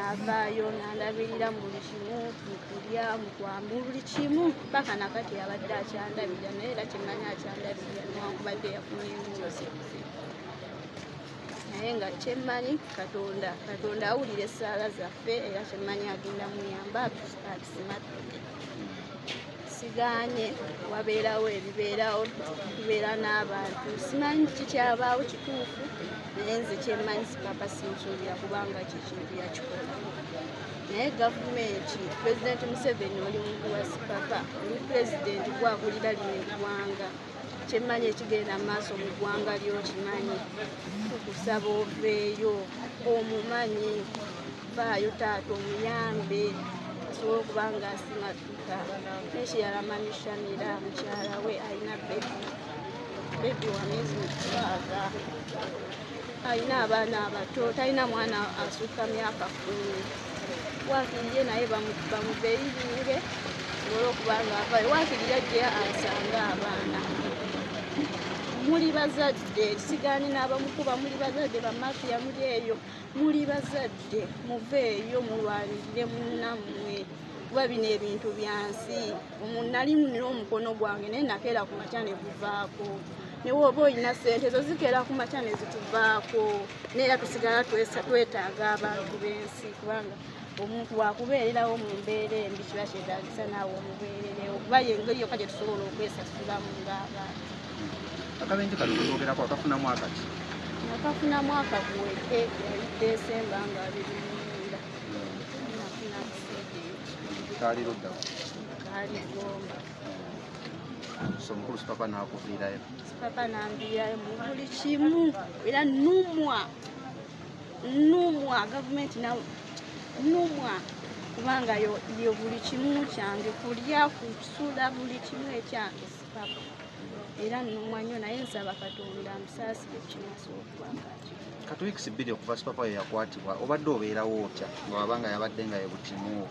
n'avaayo n'andabirira mu buli kimu, mu kulya, mu kwambala, buli kimu paka nakati abadde akyandabirira naye era kyemmanyi akyandabirira newankubadde yafuna embuzi. Naye nga kyemmanyi Katonda awulira essaala zaffe era kyemmanyi agenda muyamba atusimattuke. Sigaanye wabeerawo ebibeerawo, tubeera n'abantu, simanyi kikyabaawo kituufu naye nze kyemmanyi Papa sinsuubira kubanga kikintu yakikola. Naye gavumenti, Pulezidenti Museveni oli muntu wa Papa, oli pulezidenti gw'akulira lino eggwanga. Kyemmanyi ekigenda mu maaso mu ggwanga ly'okimanyi. Tukusaba oveeyo, omumanyi, vaayo taata omuyambe asobole okuba nga asimattuka. N'ekirala Mamishanira mukyala we alina bebi wa myezi 6, alina abaana abato, talina mwana asukka myaka 10. Waakiriye naye bamubeeyiringe asobole okuba nga avaayo. Waakiriye ajje asange abaana. Muli bazadde, sigaanye n'abamukuba, muli bazadde bamafiya muli eyo, muli bazadde muveeyo mulwanirire munnammwe kuba bino ebintu byansi. Nali nina omukono gwange naye nakeera ku makya ne guvaako. Ne woba olina ssente ezo zikeera ku makya ne zituvaako. Neera tusigala twetaaga abantu b'ensi kubanga omuntu wakubeererawo mu mbeera embi kiba kyetaagisa naawe omubeererewo kuba y'engeri yokka gye tusobola okwesasulamu ng'abantu. Akabenje kano koogerako akafunamu akati? Nakafunamu akakuwete yali Desemba nga 2009. Nafuna akisiidiiki. Kaali luddawo? Kaali Gomba. So mukulu Papa n'akuviirayo? Papa n'anviirayo mu buli kimu era nnumwa gavumenti nnumwa kubanga yo buli kimu kyange, kulya, kusula, buli kimu ekyange Papa. Era nnumwa nnyo naye nsaba Katonda amusaasire ekimasookwa kati. Kati wiikisi 2 okuva Papa we yakwatibwa obadde obeerawo otya bw'aba nga yabadde nga ye butimu?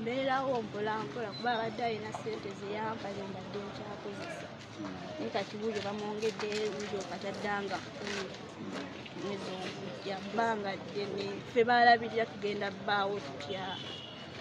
Mbeerawo mpolampola kuba abadde alina ssente ze yampa ze mbadde nkyakozesa. Naye kati buulyo bamwongedde buulyo kataddanga 10 ezo bujja bbanga ddene. Ffe baalabirira tugenda bbaawo tutya.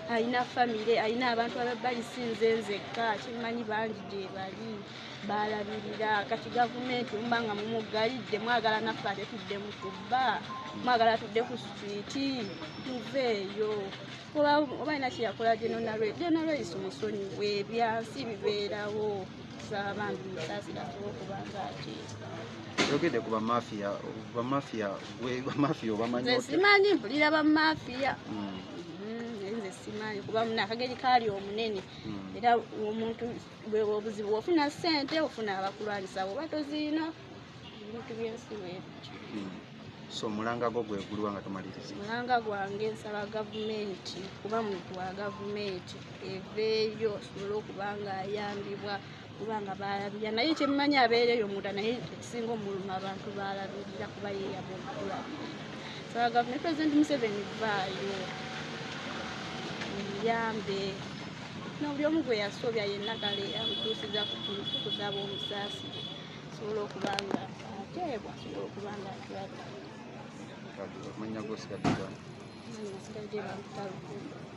Alina famire, alina abantu ababbali si nze nzekka, kimmanyi bangi gye bali baalabirira. Kati gavumenti muba nga mumuggalidde mwagala naffe ate tudde mu kubba, mwagala tudde ku sitwiti, muveeyo. Oba alina kye yakola General Rais musonyiwe, byansi bibeerawo. Tusaba abantu musaasire asobole okuba ng'ateesa. Yogedde ku bamafiya obamanyi? Nze simanyi mpulira bamafiya. Nze simanyi kuba akageri kaali omunene era omuntu obuzibu ofuna ssente ofuna abakulwanyisa oba tozirina ebintu by'ensi weebityo. So mulanga gwo gwegulwa nga tumaliriza? Mulanga gwange nsaba gavumenti kuba muntu wa gavumenti eveeyo asobole okuba ng'ayambibwa kuba nga baalabirira. Naye kyemmanyi abeereyo munda naye ekisinga omuluma abantu baalabirira kuba yeeyaba okukulabirira. Nsaba gavumenti Pulezidenti Museveni vaayo muyambe. Buli omu gwe yasobya yenna kale amutuusiza ku kintu kusaba omusaasire asobole okuba nga ateebwa asobole okuba nga atwala. Amannya g'osigadde gani? Nsigadde bamutalukumu.